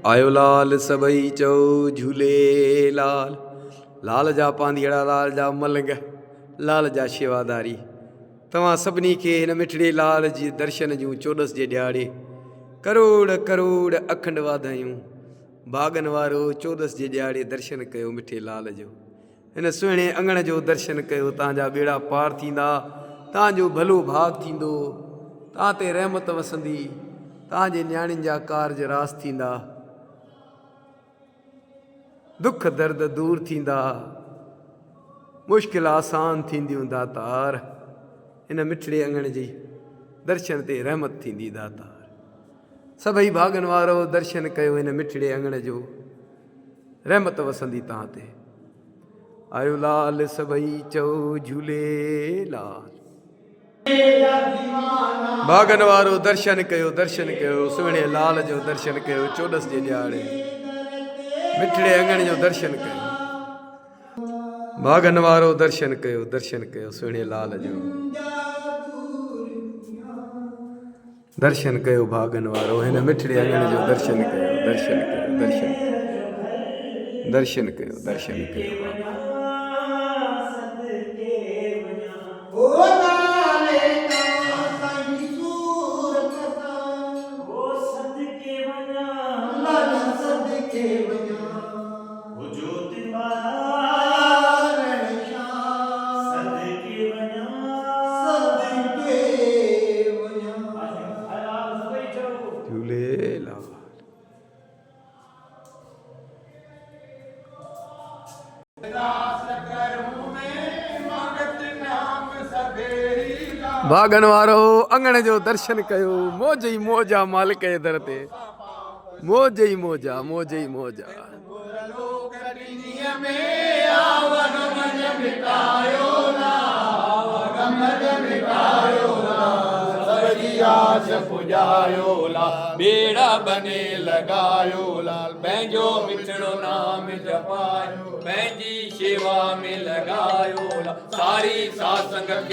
आयो लाल सबई चओ झूलेलाल। लाल जा पांधीड़ा, लाल जा मलंग, लाल जा शेवादारी। तव्हां सभिनी खे हिन मिठड़े लाल जे दर्शन जूं चोॾस जे ॾियारे करोड़ करोड़ अखंड वाधायूं। भागन वारो चोॾस जे ॾियारे दर्शन कयो मिठे लाल जो। हिन सुहिणे अंगण जो दर्शन कयो, तव्हांजा बेड़ा पार थींदा, तव्हांजो भलो भाग थींदो, तव्हां ते रहमत वसंदी, तव्हांजे न्याणियुनि जा कारज रास थींदा, दुख दर्द दूर थींदा, मुश्किल आसान थींदियूं दातार। हिन मिठड़े अंगण जी दर्शन ते रहमत थींदी दातार। सभई भागन वारो दर्शन कयो हिन मिठड़े अंगण जो, रहमत वसंदी तव्हां ते। आयो लाल सभई चओ झूलेलाल। भागन वारो दर्शन कयो, दर्शन कयो सुहिणे लाल जो दर्शन कयो चोॾस जे ॾियारे मिठड़े अंगण जो दर्शन कयो। भागन वारो दर्शन कयो, दर्शन कयो सुहिणे लाल जो दर्शन कयो। भागन वारो हिन मिठड़े अंगण जो दर्शन कयो, दर्शन कयो, दर्शन कयो, दर्शन कयो, दर्शन कयो। झूलेलाल। भागन वारो अंगण जो दर्शन कयो, मौज ई मौजा मालिक जे दर ते, मौज ई मौजा, मौज ई मौजा। पुजायो लाल, बेड़ा बने लगायो लाल, पंहिंजो मिठड़ो नाम जपायो, पंहिंजी शेवा में लगायो लाल, सारी सासंग